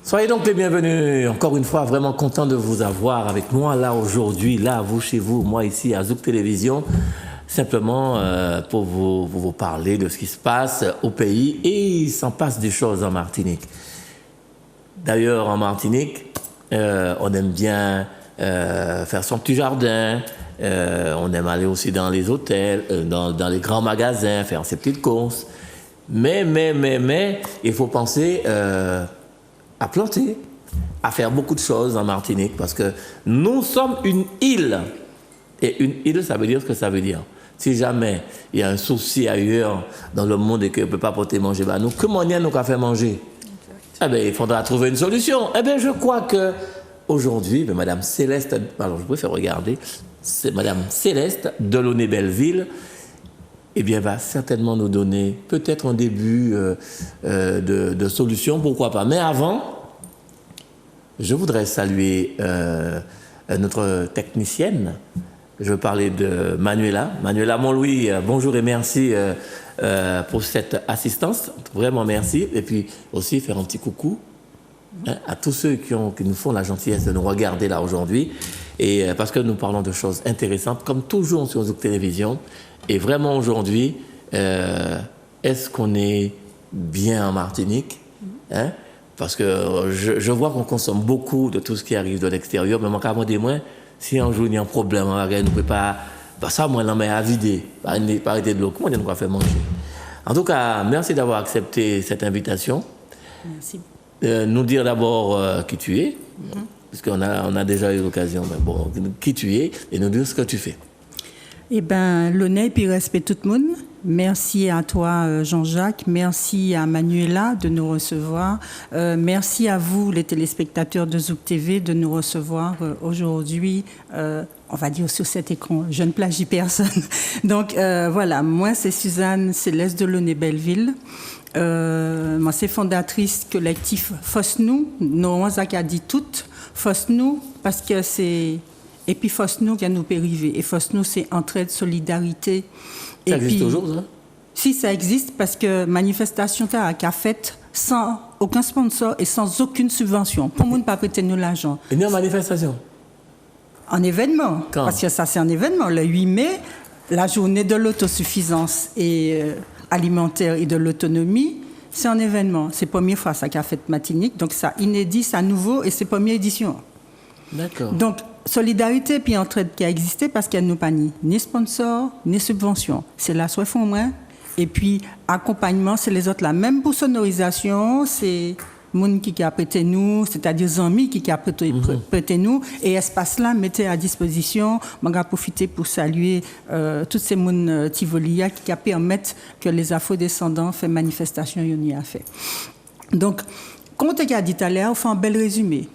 Soyez donc les bienvenus. Encore une fois, vraiment content de vous avoir avec moi là aujourd'hui, là, vous chez vous, moi ici à Zouk Télévision, simplement pour vous parler de ce qui se passe au pays et il s'en passe des choses en Martinique. D'ailleurs, en Martinique, on aime bien faire son petit jardin, on aime aller aussi dans les hôtels, dans les grands magasins, faire ses petites courses. Mais, il faut penser à planter, à faire beaucoup de choses en Martinique parce que nous sommes une île. Et une île, ça veut dire ce que ça veut dire. Si jamais il y a un souci ailleurs dans le monde et qu'on ne peut pas porter manger, bah nous, comment nous qu'à faire manger? Eh bien, il faudra trouver une solution. Eh bien, je crois que aujourd'hui, Madame Céleste, alors je préfère regarder, c'est Madame Céleste de Launay-Belleville, eh bien, va certainement nous donner peut-être un début de solution, pourquoi pas. Mais avant, je voudrais saluer notre technicienne. Je veux parler de Manuela. Manuela Montlouis, bonjour et merci pour cette assistance. Vraiment merci. Et puis aussi faire un petit coucou à tous ceux qui nous font la gentillesse de nous regarder là aujourd'hui. Et parce que nous parlons de choses intéressantes, comme toujours sur Zouk Télévision. Et vraiment aujourd'hui, est-ce qu'on est bien en Martinique? Parce que je vois qu'on consomme beaucoup de tout ce qui arrive de l'extérieur, mais moi, des moins, si un jour il y a un problème, on ne peut pas. Ça, moi, la main à vider, pas arrêter de l'eau. Comment on va faire manger? En tout cas, merci d'avoir accepté cette invitation. Merci. Nous dire d'abord qui tu es, parce qu'on a déjà eu l'occasion, mais bon, qui tu es, et nous dire ce que tu fais. Eh bien, l'honneur et respect tout le monde. Merci à toi, Jean-Jacques. Merci à Manuela de nous recevoir. Merci à vous, les téléspectateurs de Zouk TV, de nous recevoir aujourd'hui, on va dire sur cet écran. Je ne plagie personne. Donc, voilà, moi, c'est Suzanne Céleste de Launay-Belleville. Moi, c'est fondatrice collectif FOSNOU. Nous, on a dit toutes FOSNOU parce que c'est... Et puis FOSNOU qui a nous périvé. Et FOSNOU, c'est entraide, solidarité. Ça existe toujours, ça? Si, ça existe parce que manifestation qu'a faite sans aucun sponsor et sans aucune subvention. Pour nous, ne pas prêter nous l'argent. Et en manifestation? En événement. Quand? Parce que ça, c'est un événement. Le 8 mai, la journée de l'autosuffisance et alimentaire et de l'autonomie, c'est un événement. C'est la première fois ça qu'a fait Martinique. Donc, ça inédit, ça nouveau et c'est la première édition. D'accord. Donc, solidarité puis entraide qui a existé parce qu'elle n'a pas ni sponsor, ni subvention. C'est la soif en moins. Et puis, accompagnement, c'est les autres là. Même pour sonorisation, c'est monde qui a prêté nous, c'est-à-dire les amis qui a prêté nous. Et espace là, mettez à disposition. Je vais profiter pour saluer tous ces monde Tivolia qui permettent que les afro-descendants fassent manifestation y a fait. Donc, comme tu as dit tout à l'heure, on fait un bel résumé.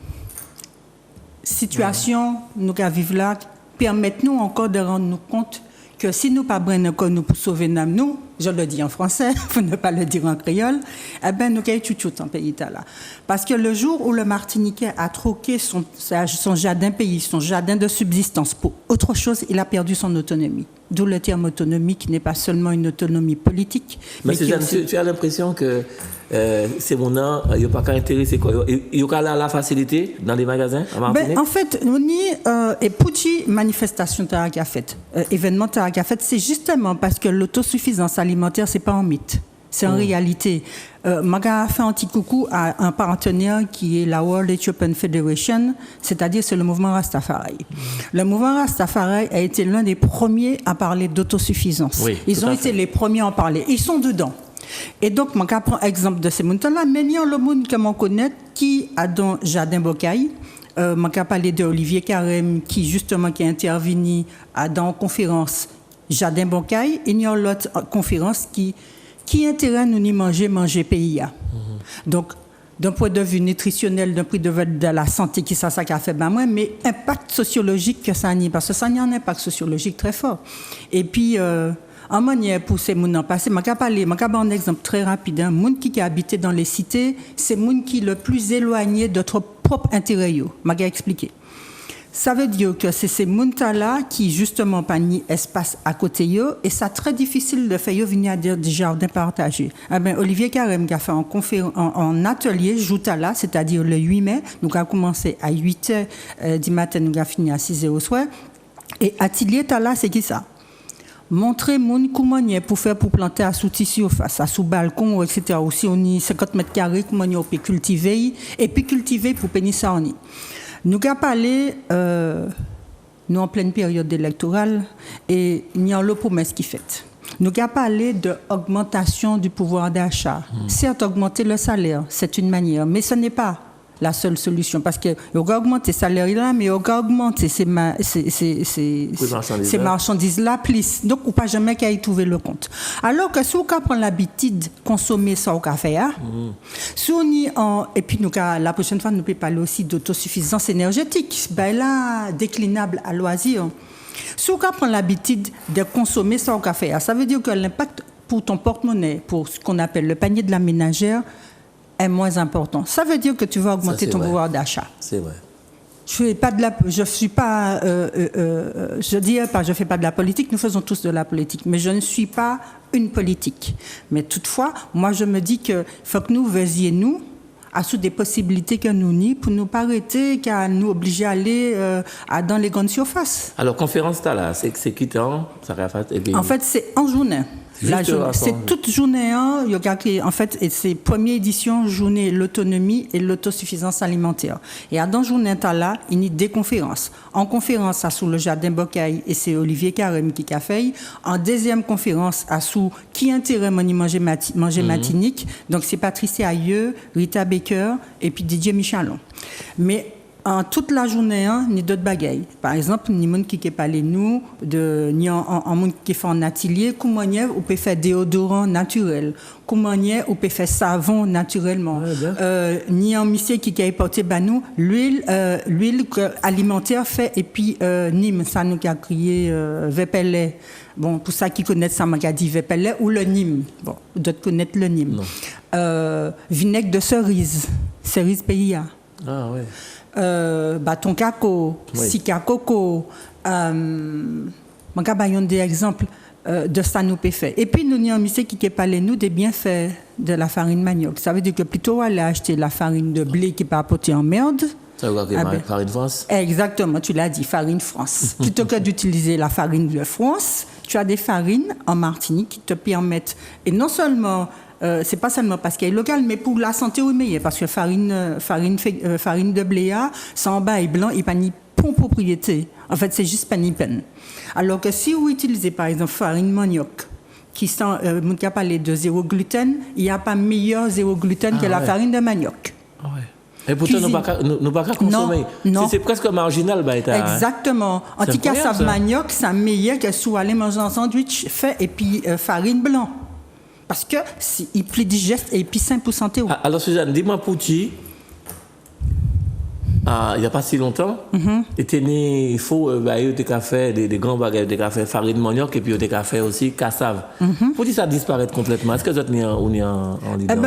Situation, nous qui vivons là, permettent-nous encore de rendre nous compte que si nous ne pas encore nous pour sauver nous, je le dis en français, pour ne pas le dire en créole, eh bien, nous avons tout en pays là. Parce que le jour où le Martiniquais a troqué son jardin pays, son jardin de subsistance pour autre chose, il a perdu son autonomie. D'où le terme autonomie qui n'est pas seulement une autonomie politique. Mais Suzanne, tu as l'impression que c'est mon nom, il n'y a pas qu'à intéresser quoi. Il y a la facilité dans les magasins en Martinique? En fait, nous et petit manifestation qui a fait, événement qui a fait, c'est justement parce que l'autosuffisance alimentaire, c'est pas un mythe. C'est en réalité. Maga a fait un petit coucou à un partenaire qui est la World Ethiopian Federation, c'est-à-dire c'est le mouvement Rastafari. Le mouvement Rastafari a été l'un des premiers à parler d'autosuffisance. Oui, ils ont été les premiers à en parler. Ils sont dedans. Et donc, je prends exemple de ces montants-là, mais il y a le monde que l'on connaît qui a dans Jardin Bocaille. Je vais parler d'Olivier Carême qui justement qui a intervenu dans une conférence Jardin Bocaille. Il y a l'autre conférence qui intéresse nous ni manger pays. Donc, d'un point de vue nutritionnel, d'un point de vue de la santé, qui ça a fait moi, mais impact sociologique que ça a, parce que ça a un impact sociologique très fort. Et puis, en manière pour ces gens en passé, je vais parler un exemple très rapide. Les gens qui habitent dans les cités, c'est les gens qui sont le plus éloignés de notre propre intérêt. Je vais expliquer. Ça veut dire que c'est ces gens-là qui, justement, pas ni espace à côté d'eux, et c'est très difficile de faire venir à dire des jardins partagés. Eh bien, Olivier Carême qui a fait en atelier, Joutala, c'est-à-dire le 8 mai, nous avons commencé à 8h du matin, nous avons fini à 6h au soir. Et atelier Tala, c'est qui ça? Montrer moun comment y est pour faire pour planter à sous tissu face à sous balcon etc. Aussi on y 50 mètres carrés comment on peut cultiver et puis cultiver pour pénis ça on y. Nous avons parlé nous en pleine période électorale et il y a une promesse qui fait. Nous avons parlé de augmentation du pouvoir d'achat. Certes augmenter le salaire, c'est une manière, mais ce n'est pas la seule solution parce que on va augmenter salaire là mais on va augmenter ces marchandises là plus donc on pas jamais qu'à y trouver le compte alors que si on prend l'habitude de consommer ça au café si on y en et puis nous la prochaine fois nous peut parler aussi d'autosuffisance énergétique ben là déclinable à loisir si on prend l'habitude de consommer ça au café ça veut dire que l'impact pour ton porte-monnaie pour ce qu'on appelle le panier de la ménagère est moins important. Ça veut dire que tu vas augmenter ton pouvoir d'achat. C'est vrai. Je fais pas de la politique, nous faisons tous de la politique, mais je ne suis pas une politique. Mais toutefois, moi je me dis que faut que nous veillions à sous des possibilités que nous n'y pour nous pas arrêter qu'à nous obliger à aller dans les grandes surfaces. Alors conférence là, c'est qui temps ça en fait, c'est en journée. C'est toute journée, en fait, et c'est première édition, journée l'autonomie et l'autosuffisance alimentaire. Et à dans journée là, il y a des conférences. En conférence, à sous le jardin Bocaille, et c'est Olivier Carême qui a fait. En deuxième conférence, à sous qui intérêt manger matinique. Donc c'est Patricia Aïeux, Rita Baker et puis Didier Michalon. Mais en toute la journée, ni d'autres bagailles. Par exemple, ni monde qui parle nous de ni en monde qui fait en atelier, comment on peut faire déodorant naturel, comment on peut faire savon naturellement. Ni en monsieur qui a porté nous l'huile alimentaire fait et puis Nîmes ça nous a crié Vepele. Bon pour ça qui connaissent ça m'a dit Vepele ou le Nîmes. Bon d'autres connaissent le Nîmes. Vinaigre de cerise PIA. Ah ouais. Bâton caco, sika coco, des exemples de ça nous peut faire. Et puis nous avons un monsieur qui parle nous des bienfaits de la farine manioc. Ça veut dire que plutôt aller acheter la farine de blé qui n'est pas apportée en merde. Ça veut dire que farine France. Exactement, tu l'as dit, farine France. Plutôt que d'utiliser la farine de France, tu as des farines en Martinique qui te permettent, et non seulement c'est pas seulement parce qu'elle est locale, mais pour la santé au meilleur, parce que farine de blé, ça en bas est blanc, et pas ni bon propriété. En fait, c'est juste pas ni peine. Alors que si vous utilisez par exemple farine manioc, qui sont, mon cas parler de zéro gluten, il n'y a pas meilleur zéro gluten que la farine de manioc. Ah ouais. Et pourtant, nous ne pas consommer. Non. C'est presque marginal. Exactement. En tout cas, ça manioc, c'est meilleur que si vous allez manger un sandwich fait et puis farine blanc. Parce que il est plus digeste et puis simple pour santé. Alors Suzanne, dis-moi pour qui, il n'y a pas si longtemps, il faut des cafés, des grands bagages de café, farine manioc et puis des cafés aussi cassave. Pour dire ça disparaît complètement. Est-ce que vous êtes en leader?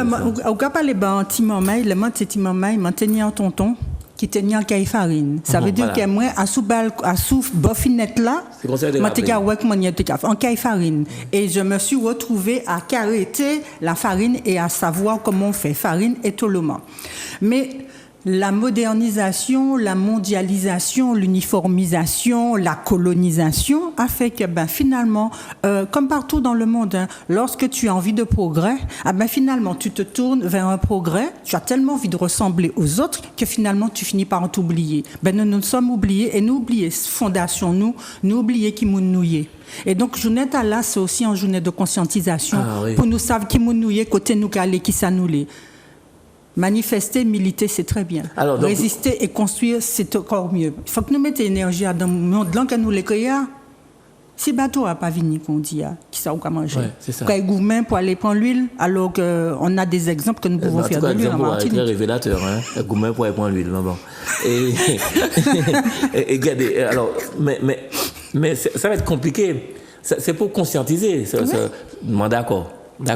On va parler de Timomai, le mot c'est Timomai, maintenant tonton. Qui tenait en caille farine. Ça veut dire que moi, à sous boffinette là, en caille farine. Et je me suis retrouvée à carreter la farine et à savoir comment on fait farine et toloma. Mais la modernisation, la mondialisation, l'uniformisation, la colonisation a fait que finalement, comme partout dans le monde, lorsque tu as envie de progrès, finalement tu te tournes vers un progrès, tu as tellement envie de ressembler aux autres que finalement tu finis par t'oublier. Nous sommes oubliés et nous oublier fondation, nous oublier qui nous y. Et donc journée là, c'est aussi une journée de conscientisation pour nous savoir qui nous y côté nous calé qui ça nous l'est. Manifester, militer, c'est très bien. Alors, donc, résister et construire, c'est encore mieux. Il faut que nous mettions l'énergie dans le monde que nous les créons. Si le bateau n'a pas venu, qu'on dit, qui ça ou qu'à manger. C'est ça. Quand il gourmand pour aller prendre l'huile, alors qu'on a des exemples que nous pouvons faire de l'huile en Martinique. C'est très révélateur, gourmand pour aller prendre l'huile. Et regardez, alors, mais ça va être compliqué. C'est pour conscientiser. D'accord. Oui.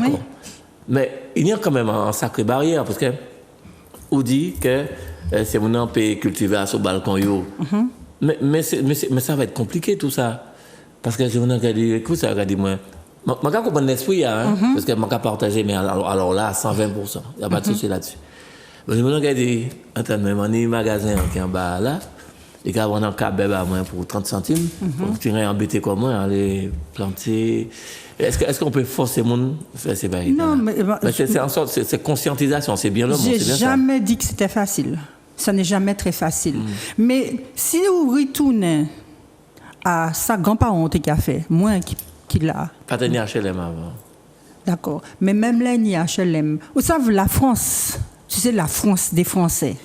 Mais il y a quand même une sacrée barrière, parce que on dit que si on peut cultiver à ce balcon, Mais ça va être compliqué tout ça. Parce que je me dis, écoute, ça va dire, moi, je comprends l'esprit, hein, parce que je vais partager, mais alors là, à 120%. Il n'y a pas de souci là-dessus. Mais je me dis, attends, même un magasin qui est en bas là, et qui a un cabeb à moi pour 30 centimes, pour tirer embêté comme moi, aller planter. Est-ce qu'on peut forcer mon faire ces bails? Non, mais c'est en sorte, c'est conscientisation, c'est bien le mot. J'ai jamais dit que c'était facile. Ça n'est jamais très facile. Mais si vous retournez à sa grand-parent qui a fait, moins qu'il a. Pas tenir HLM avant. D'accord. Mais même là, il y a HLM. Vous savez, la France, tu sais, la France des Français.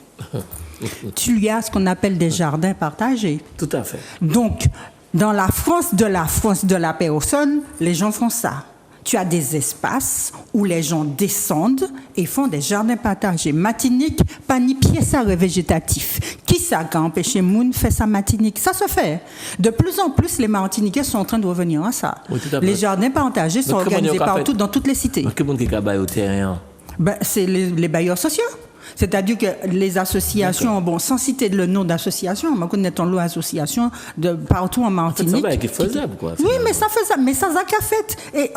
Tu y as ce qu'on appelle des jardins partagés. Tout à fait. Donc, dans la France de la personne, les gens font ça. Tu as des espaces où les gens descendent et font des jardins partagés. Martinique, pas ni pièce à végétatif. Qui ça qui a empêché Moun faire sa Martinique? Ça se fait. De plus en plus, les Martiniquais sont en train de revenir à ça. Oui, les jardins partagés sont organisés partout, dans toutes les cités. Quel monde qui a au terrain? C'est les bailleurs sociaux. C'est-à-dire que les associations, bon, sans citer le nom d'association, on connaît l'eau association de partout en Martinique. Ça va être faisable, quoi. Oui, mais ça faisable. Mais ça a fait. Et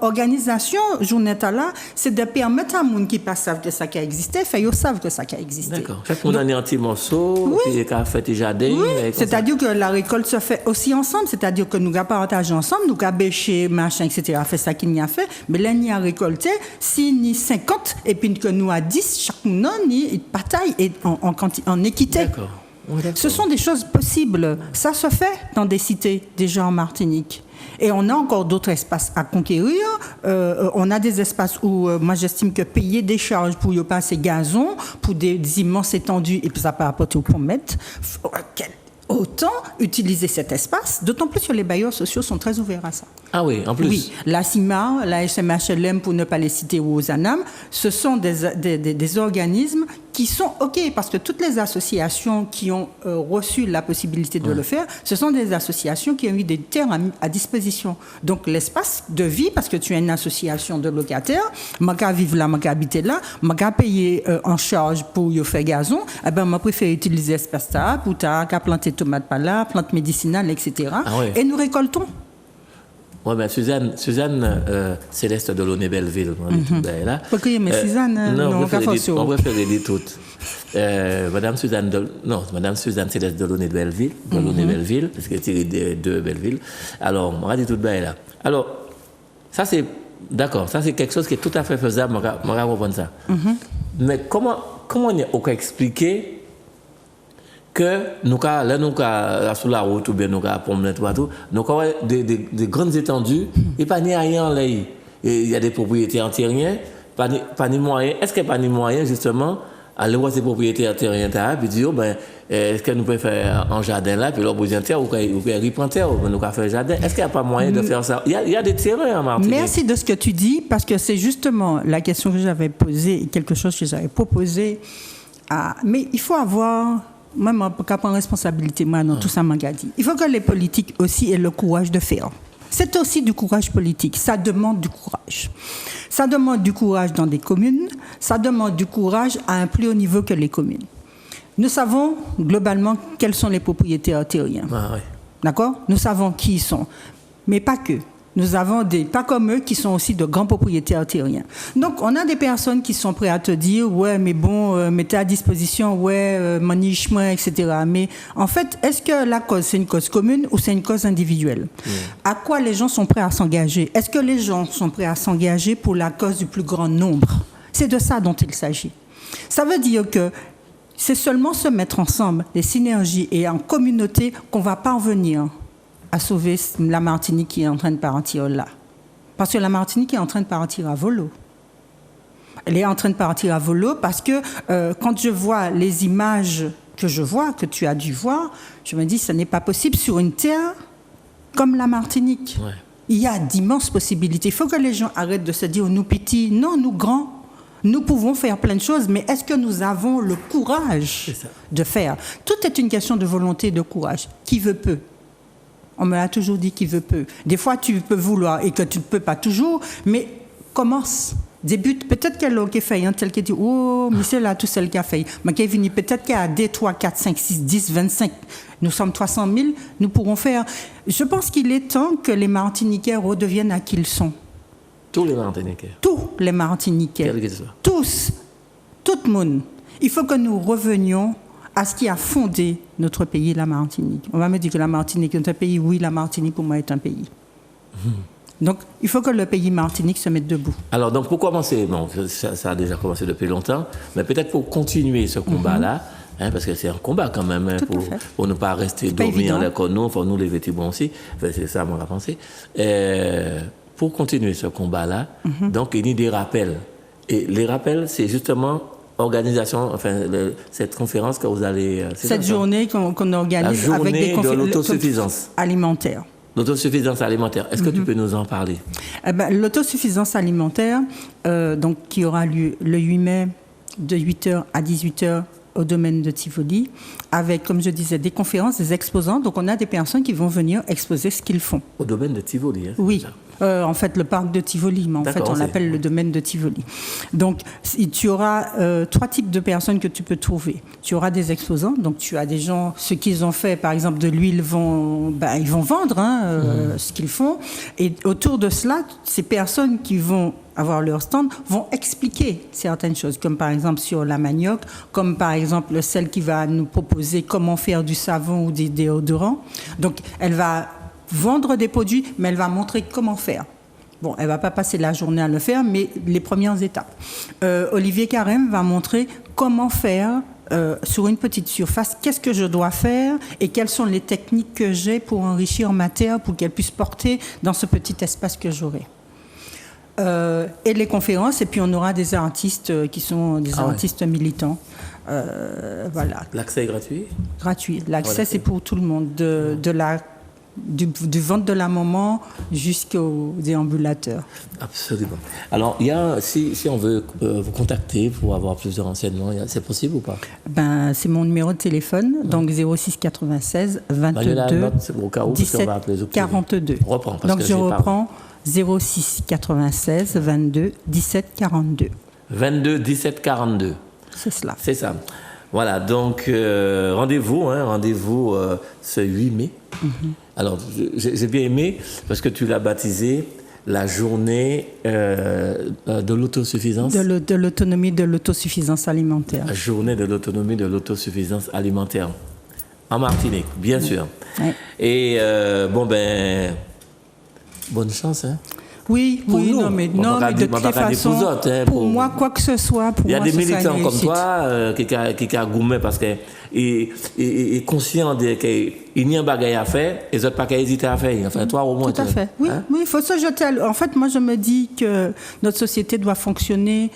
organisation, journée là, c'est de permettre à gens qui ne savent que ça a existé, ils savent que ça a existé. D'accord. Chaque monde a un petit morceau, qui a fait des jardins. Oui, c'est-à-dire que la récolte se fait aussi ensemble, c'est-à-dire que nous avons partagé ensemble, nous avons bêché, machin, etc., fait ça qu'il n'y a fait, mais là, il y a récolté, si ni 50, et puis que nous avons 10, chaque non, ni bataille et en équité. D'accord. Oui, d'accord. Ce sont des choses possibles. Ça se fait dans des cités, déjà en Martinique. Et on a encore d'autres espaces à conquérir. On a des espaces où, moi, j'estime que payer des charges pour y passer gazon, pour des immenses étendues, et puis ça peut apporter au promette, autant utiliser cet espace, d'autant plus que les bailleurs sociaux sont très ouverts à ça. Ah oui, en plus. Oui, la CIMA, la SMHLM, pour ne pas les citer, ou aux ANAM, ce sont des organismes qui sont OK, parce que toutes les associations qui ont reçu la possibilité de le faire, ce sont des associations qui ont eu des terres à disposition. Donc l'espace de vie, parce que tu es une association de locataires, moi qui vivre là, moi qui habiter là, moi qui payer en charge pour y faire gazon, eh ben moi préfère utiliser l'espace là pour planter tomates par là, plantes médicinales, etc. Ah oui. Et nous récoltons. Oui, mais Suzanne Céleste Delaunay Belleville, là. Pourquoi mais Suzanne, non, on préfère les dire toutes. Madame Suzanne Céleste Delaunay Belleville, Belleville, parce qu'elle est de Belleville. Alors, on va dire tout là. Alors, ça c'est, d'accord, ça c'est quelque chose qui est tout à fait faisable, on va comprendre ça. Mais comment on peut expliquer que nous sur la route ou bien nous promener partout, nous avons des grandes étendues et pas ni rien là. Il y a des propriétés en terrien, pas ni moyen. Est-ce qu'il n'y a pas ni moyen justement aller voir ces propriétés en terrien et dire est-ce que nous pouvons faire un jardin là puis là vous en terre ou reprendre terre ou nous faire un jardin. Est-ce qu'il n'y a pas moyen de faire ça? Il y a des terrains en Martinique. Merci de ce que tu dis parce que c'est justement la question que j'avais posée, quelque chose que j'avais proposé. Mais il faut avoir même quand prendre responsabilité, moi, dans tout ça, m'a dit. Il faut que les politiques aussi aient le courage de faire. C'est aussi du courage politique. Ça demande du courage. Ça demande du courage dans des communes. Ça demande du courage à un plus haut niveau que les communes. Nous savons globalement quels sont les propriétaires terriens. Ah, oui. D'accord? Nous savons qui ils sont. Mais pas que. Nous avons des pas comme eux qui sont aussi de grands propriétaires terriens. Donc, on a des personnes qui sont prêtes à te dire, ouais, mais bon, mettez à disposition, ouais, manichement, etc. Mais en fait, est-ce que la cause, c'est une cause commune ou c'est une cause individuelle? À quoi les gens sont prêts à s'engager? Est-ce que les gens sont prêts à s'engager pour la cause du plus grand nombre? C'est de ça dont il s'agit. Ça veut dire que c'est seulement se mettre ensemble, les synergies et en communauté qu'on va parvenir à sauver la Martinique qui est en train de partir là. Parce que la Martinique est en train de partir à volo. Elle est en train de partir à volo parce que quand je vois les images que je vois, que tu as dû voir, je me dis ce n'est pas possible sur une terre comme la Martinique. Ouais. Il y a d'immenses possibilités. Il faut que les gens arrêtent de se dire nous petits, non, nous grands. Nous pouvons faire plein de choses, mais est-ce que nous avons le courage de faire? Tout est une question de volonté et de courage. Qui veut peut. On me l'a toujours dit qu'il veut peu. Des fois, tu peux vouloir et que tu ne peux pas toujours, mais commence. débute, peut-être qu'elle a fait, tel qu'elle dit, oh, mais c'est là tout seul qui a fait. Mais qu'elle est venue, peut-être qu'elle a 2, 3, 4, 5, 6, 10, 25. Nous sommes 300 000, nous pourrons faire. Je pense qu'il est temps que les Martiniquais redeviennent à qui ils sont. Tous les Martiniquais. Tous les Martiniquais. Quel que ce soit. Tous. Tout le monde. Il faut que nous revenions à ce qui a fondé notre pays, la Martinique. On va me dire que la Martinique est un pays. Oui, la Martinique, pour moi, est un pays. Donc, il faut que le pays Martinique se mette debout. Alors, donc, pour commencer, bon, ça a déjà commencé depuis longtemps, mais peut-être pour continuer ce combat-là, parce que c'est un combat quand même, pour ne pas rester dormir en l'école, nous, il faut nous lever tout bon aussi. Enfin, c'est ça, mon pensée. Pour continuer ce combat-là, donc, il y a des rappels. Et les rappels, c'est justement organisation, enfin, cette conférence que vous allez... Cette journée qu'on organise avec des conférences... de l'autosuffisance alimentaire. L'autosuffisance alimentaire. Est-ce que tu peux nous en parler? L'autosuffisance alimentaire, donc, qui aura lieu le 8 mai de 8h à 18h au domaine de Tivoli, avec, comme je disais, des conférences, des exposants. Donc, on a des personnes qui vont venir exposer ce qu'ils font. Au domaine de Tivoli, hein, oui. En fait, le parc de Tivoli, mais en fait, on l'appelle le domaine de Tivoli. Donc, tu auras 3 types de personnes que tu peux trouver. Tu auras des exposants, donc tu as des gens, ce qu'ils ont fait, par exemple, de l'huile, ils vont vendre ce qu'ils font. Et autour de cela, ces personnes qui vont avoir leur stand vont expliquer certaines choses, comme par exemple sur la manioc, comme par exemple celle qui va nous proposer comment faire du savon ou des déodorants. Donc, elle va vendre des produits, mais elle va montrer comment faire. Bon, elle ne va pas passer la journée à le faire, mais les premières étapes. Olivier Carême va montrer comment faire sur une petite surface, qu'est-ce que je dois faire et quelles sont les techniques que j'ai pour enrichir ma terre, pour qu'elle puisse porter dans ce petit espace que j'aurai. Et les conférences, et puis on aura des artistes qui sont des artistes militants. Voilà. L'accès est gratuit? Gratuit. L'accès, c'est pour tout le monde, du ventre de la maman jusqu'au déambulateur. Absolument. Alors, il y a, si on veut vous contacter pour avoir plus de renseignements, c'est possible ou pas? C'est mon numéro de téléphone, donc 06 96 22 17 42. Reprends, donc je reprends 06 96 22 17 42. 22 17 42. C'est cela. C'est ça. Voilà, donc rendez-vous ce 8 mai. Alors, j'ai bien aimé parce que tu l'as baptisé la journée de l'autosuffisance. De l'autonomie de l'autosuffisance alimentaire. La journée de l'autonomie de l'autosuffisance alimentaire. En Martinique, bien sûr. Ouais. Et bonne chance, hein. Oui, non, mais de toute façon, pour moi, quoi que ce soit, il y a des militants comme toi qui a gourmé parce qu'il est conscient qu'il n'y a pas de à faire et ils n'ont pas qu'à hésiter à faire. Enfin, toi, au moins. Tout à fait. Oui, il faut se jeter En fait, moi, je me dis que notre société doit fonctionner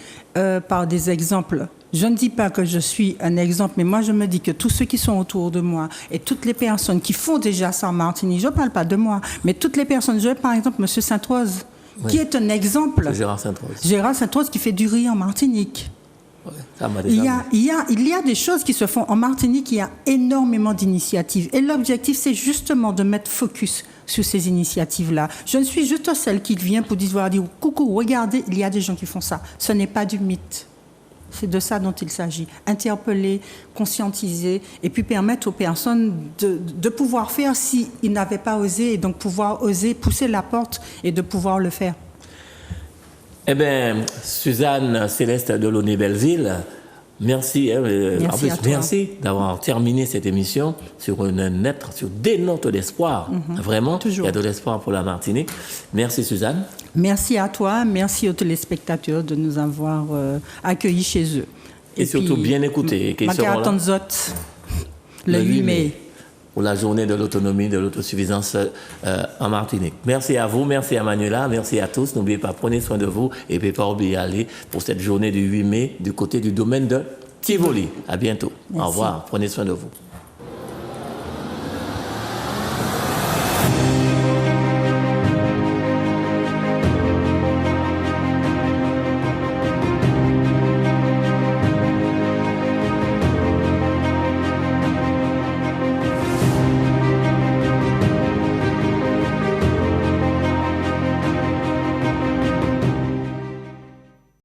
par des exemples. Je ne dis pas que je suis un exemple, mais moi, je me dis que tous ceux qui sont autour de moi et toutes les personnes qui font déjà ça en Martinique, je ne parle pas de moi, mais toutes les personnes, par exemple, M. Sainte-Rose, qui est un exemple. Gérard Sainte-Rose. Gérard Sainte-Rose qui fait du riz en Martinique. Ouais, ça m'a déjà il y a des choses qui se font en Martinique, il y a énormément d'initiatives. Et l'objectif, c'est justement de mettre focus sur ces initiatives-là. Je ne suis juste celle qui vient pour dire coucou, regardez, il y a des gens qui font ça. Ce n'est pas du mythe. C'est de ça dont il s'agit. Interpeller, conscientiser et puis permettre aux personnes de pouvoir faire s'ils n'avaient pas osé et donc pouvoir oser pousser la porte et de pouvoir le faire. Eh bien, Suzanne Céleste Delaunay-Belleville, merci. Merci d'avoir terminé cette émission sur sur des notes d'espoir. Vraiment, toujours. Il y a de l'espoir pour la Martinique. Merci Suzanne. Merci à toi, merci aux téléspectateurs de nous avoir accueillis chez eux. Et surtout bien écoutés. Le 8 mai. Pour la journée de l'autonomie, de l'autosuffisance en Martinique. Merci à vous, merci à Manuela, merci à tous. N'oubliez pas, prenez soin de vous et ne pas oublier d'aller pour cette journée du 8 mai du côté du domaine de Tivoli. À bientôt. Merci. Au revoir, prenez soin de vous.